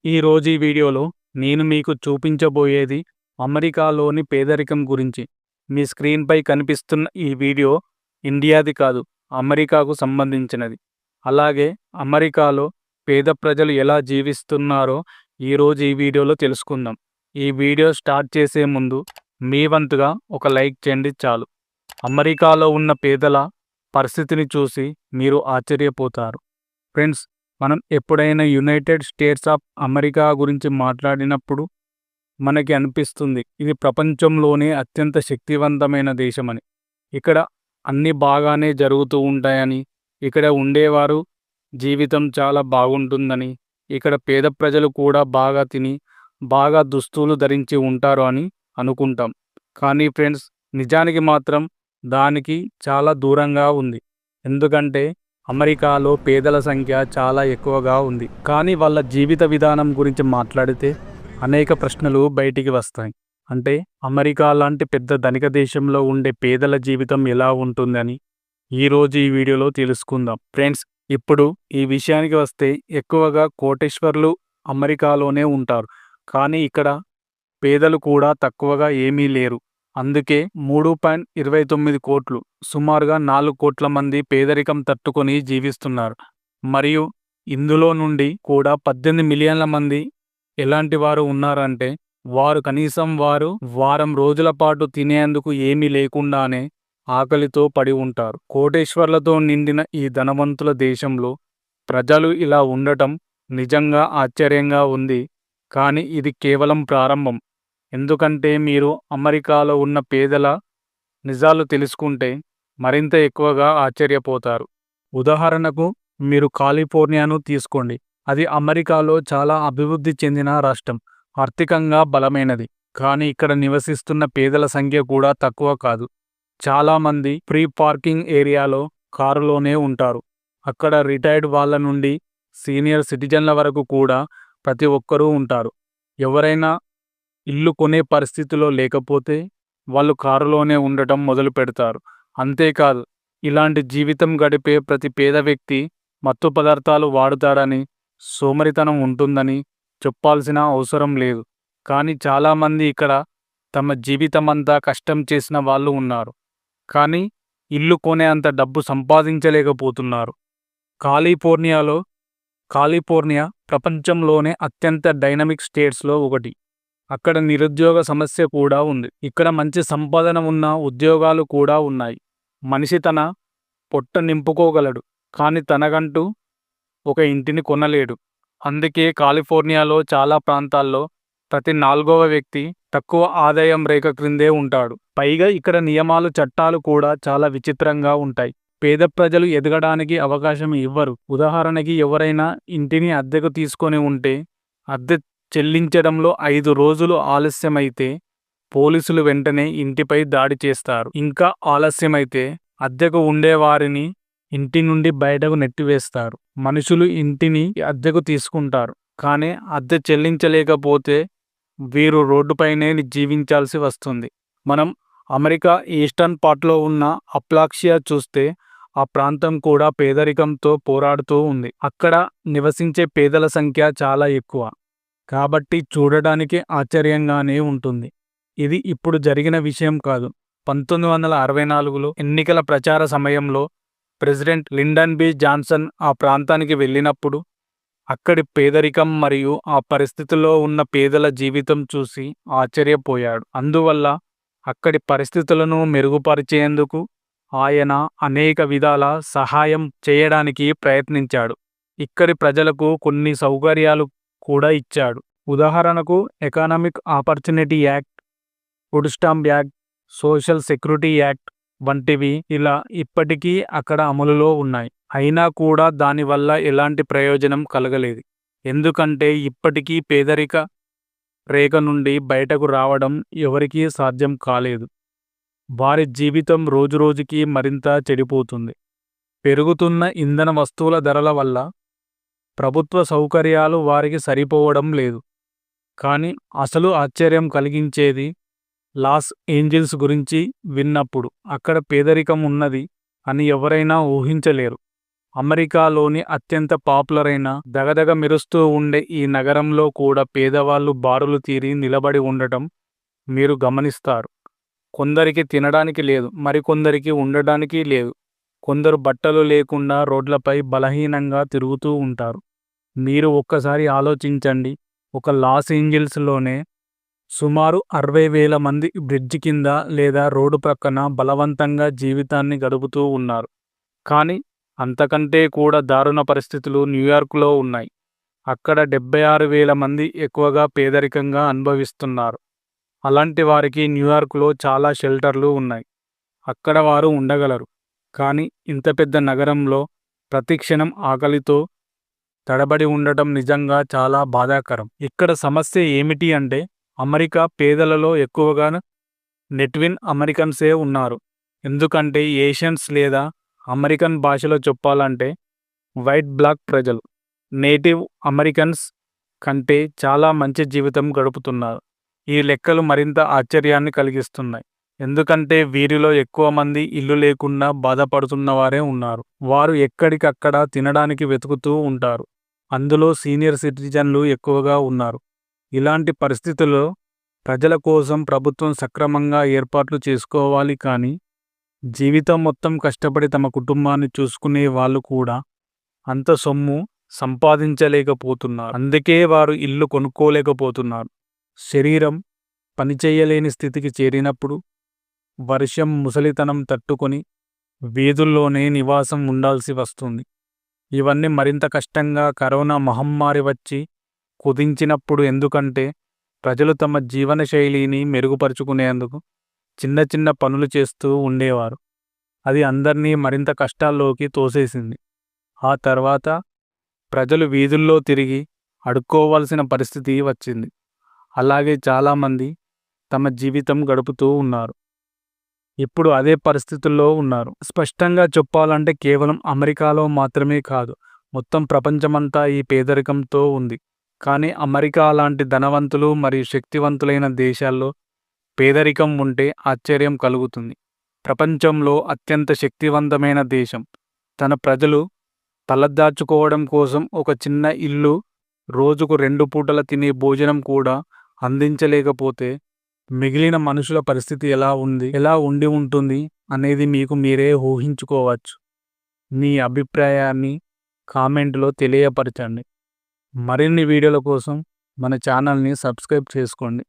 ఈరోజు ఈ వీడియోలో నేను మీకు చూపించబోయేది అమెరికాలోని పేదరికం గురించి. మీ స్క్రీన్పై కనిపిస్తున్న ఈ వీడియో ఇండియాది కాదు, అమెరికాకు సంబంధించినది. అలాగే అమెరికాలో పేద ప్రజలు ఎలా జీవిస్తున్నారో ఈరోజు ఈ వీడియోలో తెలుసుకుందాం. ఈ వీడియో స్టార్ట్ చేసే ముందు మీ వంతుగా ఒక లైక్ చేయండి చాలు. అమెరికాలో ఉన్న పేదల పరిస్థితిని చూసి మీరు ఆశ్చర్యపోతారు. ఫ్రెండ్స్, మనం ఎప్పుడైనా యునైటెడ్ స్టేట్స్ ఆఫ్ అమెరికా గురించి మాట్లాడినప్పుడు మనకి అనిపిస్తుంది ఇది ప్రపంచంలోనే అత్యంత శక్తివంతమైన దేశమని. ఇక్కడ అన్నీ బాగానే జరుగుతూ ఉంటాయని, ఇక్కడ ఉండేవారు జీవితం చాలా బాగుంటుందని, ఇక్కడ పేద ప్రజలు కూడా బాగా తిని బాగా దుస్తులు ధరించి ఉంటారు అని అనుకుంటాం. కానీ ఫ్రెండ్స్, నిజానికి మాత్రం దానికి చాలా దూరంగా ఉంది. ఎందుకంటే అమెరికాలో పేదల సంఖ్య చాలా ఎక్కువగా ఉంది. కానీ వాళ్ళ జీవిత విధానం గురించి మాట్లాడితే అనేక ప్రశ్నలు బయటికి వస్తాయి. అంటే అమెరికా లాంటి పెద్ద ధనిక దేశంలో ఉండే పేదల జీవితం ఎలా ఉంటుందని ఈరోజు ఈ వీడియోలో తెలుసుకుందాం. ఫ్రెండ్స్, ఇప్పుడు ఈ విషయానికి వస్తే ఎక్కువగా కోటేశ్వర్లు అమెరికాలోనే ఉంటారు. కానీ ఇక్కడ పేదలు కూడా తక్కువగా ఏమీ లేరు. అందుకే 3.29 కోట్లు, సుమారుగా 4 కోట్ల మంది పేదరికం తట్టుకొని జీవిస్తున్నారు. మరియు ఇందులో నుండి కూడా 18 మిలియన్ల మంది ఎలాంటి వారు ఉన్నారంటే వారు కనీసం వారం రోజుల పాటు తినేందుకు ఏమీ లేకుండానే ఆకలితో పడి ఉంటారు. కోటేశ్వర్లతో నిండిన ఈ ధనవంతుల దేశంలో ప్రజలు ఇలా ఉండటం నిజంగా ఆశ్చర్యంగా ఉంది. కానీ ఇది కేవలం ప్రారంభం. ఎందుకంటే మీరు అమెరికాలో ఉన్న పేదల నిజాలు తెలుసుకుంటే మరింత ఎక్కువగా ఆశ్చర్యపోతారు. ఉదాహరణకు మీరు కాలిఫోర్నియాను తీసుకోండి. అది అమెరికాలో చాలా అభివృద్ధి చెందిన రాష్ట్రం, ఆర్థికంగా బలమైనది. కానీ ఇక్కడ నివసిస్తున్న పేదల సంఖ్య కూడా తక్కువ కాదు. చాలామంది ఫ్రీ పార్కింగ్ ఏరియాలో కారులోనే ఉంటారు. అక్కడ రిటైర్డ్ వాళ్ళ నుండి సీనియర్ సిటిజన్ల వరకు కూడా ప్రతి ఒక్కరూ ఉంటారు. ఎవరైనా ఇల్లు కొనే పరిస్థితిలో లేకపోతే వాళ్ళు కారులోనే ఉండటం మొదలు పెడతారు. అంతేకాదు, ఇలాంటి జీవితం గడిపే ప్రతి పేద వ్యక్తి మత్తు పదార్థాలు వాడుతాడని, సోమరితనం ఉంటుందని చెప్పాల్సిన అవసరం లేదు. కానీ చాలామంది ఇక్కడ తమ జీవితమంతా కష్టం చేసిన వాళ్ళు ఉన్నారు. కానీ ఇల్లు కొనే అంత డబ్బు సంపాదించలేకపోతున్నారు. కాలిఫోర్నియా ప్రపంచంలోనే అత్యంత డైనమిక్ స్టేట్స్లో ఒకటి. అక్కడ నిరుద్యోగ సమస్య కూడా ఉంది. ఇక్కడ మంచి సంపాదన ఉన్న ఉద్యోగాలు కూడా ఉన్నాయి. మనిషి తన పొట్ట నింపుకోగలడు, కానీ తనకంటూ ఒక ఇంటిని కొనలేడు. అందుకే కాలిఫోర్నియాలో చాలా ప్రాంతాల్లో ప్రతి 4వ వ్యక్తి తక్కువ ఆదాయం రేఖ క్రిందే ఉంటాడు. పైగా ఇక్కడ నియమాలు, చట్టాలు కూడా చాలా విచిత్రంగా ఉంటాయి. పేద ప్రజలు ఎదగడానికి అవకాశం ఇవ్వరు. ఉదాహరణకి, ఎవరైనా ఇంటిని అద్దెకు తీసుకొని ఉంటే అద్దె చెల్లించడంలో 5 రోజులు ఆలస్యమైతే పోలీసులు వెంటనే ఇంటిపై దాడి చేస్తారు. ఇంకా ఆలస్యమైతే అద్దెకు ఉండేవారిని ఇంటి నుండి బయటకు నెట్టివేస్తారు. మనుషులు ఇంటిని అద్దెకు తీసుకుంటారు, కానీ అద్దె చెల్లించలేకపోతే వీరు రోడ్డుపైనే జీవించాల్సి వస్తుంది. మనం అమెరికా ఈస్టర్న్ పార్ట్లో ఉన్న అప్లాక్షియా చూస్తే ఆ ప్రాంతం కూడా పేదరికంతో పోరాడుతూ ఉంది. అక్కడ నివసించే పేదల సంఖ్య చాలా ఎక్కువ. కాబట్టి చూడడానికి ఆశ్చర్యంగానే ఉంటుంది. ఇది ఇప్పుడు జరిగిన విషయం కాదు. 1964లో ఎన్నికల ప్రచార సమయంలో ప్రెసిడెంట్ లిండన్ బి జాన్సన్ ఆ ప్రాంతానికి వెళ్ళినప్పుడు అక్కడి పేదరికం మరియు ఆ పరిస్థితుల్లో ఉన్న పేదల జీవితం చూసి ఆశ్చర్యపోయాడు. అందువల్ల అక్కడి పరిస్థితులను మెరుగుపరిచేందుకు ఆయన అనేక విధాల సహాయం చేయడానికి ప్రయత్నించాడు. ఇక్కడి ప్రజలకు కొన్ని సౌకర్యాలు కూడా ఇచ్చాడు. ఉదాహరణకు economic opportunity act, food stamp act, social security act వంటివి ఇలా ఇప్పటికీ అక్కడ అమలులో ఉన్నాయి. అయినా కూడా దానివల్ల ఎలాంటి ప్రయోజనం కలగలేదు. ఎందుకంటే ఇప్పటికీ పేదరిక రేఖ నుండి బయటకు రావడం ఎవరికీ సాధ్యం కాలేదు. వారి జీవితం రోజురోజుకి మరింత చెడిపోతుంది. పెరుగుతున్న ఇంధన వస్తువుల ధరల వల్ల ప్రభుత్వ సౌకర్యాలు వారికి సరిపోవడం లేదు. కానీ అసలు ఆశ్చర్యం కలిగించేది లాస్ ఏంజల్స్ గురించి విన్నప్పుడు. అక్కడ పేదరికం ఉన్నది అని ఎవరైనా ఊహించలేరు. అమెరికాలోని అత్యంత పాపులర్ అయిన దగదగ మెరుస్తూ ఉండే ఈ నగరంలో కూడా పేదవాళ్ళు బారులు తీరి నిలబడి ఉండటం మీరు గమనిస్తారు. కొందరికి తినడానికి లేదు, మరికొందరికి ఉండడానికి లేదు. కొందరు బట్టలు లేకుండా రోడ్లపై బలహీనంగా తిరుగుతూ ఉంటారు. మీరు ఒక్కసారి ఆలోచించండి, ఒక లాస్ ఏంజల్స్లోనే సుమారు 60,000 మంది బ్రిడ్జ్ కింద లేదా రోడ్డు ప్రక్కన బలవంతంగా జీవితాన్ని గడుపుతూ ఉన్నారు. కానీ అంతకంటే కూడా దారుణ పరిస్థితులు న్యూయార్క్లో ఉన్నాయి. అక్కడ 76,000 మంది ఎక్కువగా పేదరికంగా అనుభవిస్తున్నారు. అలాంటి వారికి న్యూయార్క్లో చాలా షెల్టర్లు ఉన్నాయి. అక్కడ వారు ఉండగలరు. కానీ ఇంత పెద్ద నగరంలో ప్రతిక్షణం ఆకలితో తడబడి ఉండటం నిజంగా చాలా బాధాకరం. ఇక్కడ సమస్య ఏమిటి అంటే, అమెరికా పేదలలో ఎక్కువగా నెటివ్ అమెరికన్సే ఉన్నారు. ఎందుకంటే ఏషియన్స్ లేదా అమెరికన్ భాషలో చెప్పాలంటే వైట్ బ్లాక్ ప్రజలు నేటివ్ అమెరికన్స్ కంటే చాలా మంచి జీవితం గడుపుతున్నారు. ఈ లెక్కలు మరింత ఆశ్చర్యాన్ని కలిగిస్తున్నాయి. ఎందుకంటే వీరిలో ఎక్కువ మంది ఇల్లు లేకుండా బాధపడుతున్న వారే ఉన్నారు. వారు ఎక్కడికక్కడ తినడానికి వెతుకుతూ ఉంటారు. అందులో సీనియర్ సిటిజన్లు ఎక్కువగా ఉన్నారు. ఇలాంటి పరిస్థితుల్లో ప్రజల కోసం ప్రభుత్వం సక్రమంగా ఏర్పాట్లు చేసుకోవాలి. కానీ జీవితం మొత్తం కష్టపడి తమ కుటుంబాన్ని చూసుకునే వాళ్ళు కూడా అంత సొమ్ము సంపాదించలేకపోతున్నారు. అందుకే వారు ఇల్లు కొనుక్కోలేకపోతున్నారు. శరీరం పనిచేయలేని స్థితికి చేరినప్పుడు వర్షం, ముసలితనం తట్టుకొని వీధుల్లోనే నివాసం ఉండాల్సి వస్తుంది. ఇవన్నీ మరింత కష్టంగా కరోనా మహమ్మారి వచ్చి కుదించినప్పుడు. ఎందుకంటే ప్రజలు తమ జీవనశైలిని మెరుగుపరుచుకునేందుకు చిన్న చిన్న పనులు చేస్తూ ఉండేవారు. అది అందరినీ మరింత కష్టాల్లోకి తోసేసింది. ఆ తర్వాత ప్రజలు వీధుల్లో తిరిగి అడుక్కోవాల్సిన పరిస్థితి వచ్చింది. అలాగే చాలామంది తమ జీవితం గడుపుతూ ఉన్నారు. ఇప్పుడు అదే పరిస్థితుల్లో ఉన్నారు. స్పష్టంగా చెప్పాలంటే కేవలం అమెరికాలో మాత్రమే కాదు, మొత్తం ప్రపంచమంతా ఈ పేదరికంతో ఉంది. కానీ అమెరికా లాంటి ధనవంతులు మరియు శక్తివంతులైన దేశాల్లో పేదరికం ఉంటే ఆశ్చర్యం కలుగుతుంది. ప్రపంచంలో అత్యంత శక్తివంతమైన దేశం తన ప్రజలు తలదాచుకోవడం కోసం ఒక చిన్న ఇల్లు, రోజుకు 2 పూటల తినే భోజనం కూడా అందించలేకపోతే మిగిలిన మనుషుల పరిస్థితి ఎలా ఉండి ఉంటుంది అనేది మీకు మీరే ఊహించుకోవచ్చు. మీ అభిప్రాయాన్ని కామెంట్లో తెలియపరచండి. మరిన్ని వీడియోల కోసం మన ఛానల్ని సబ్స్క్రైబ్ చేసుకోండి.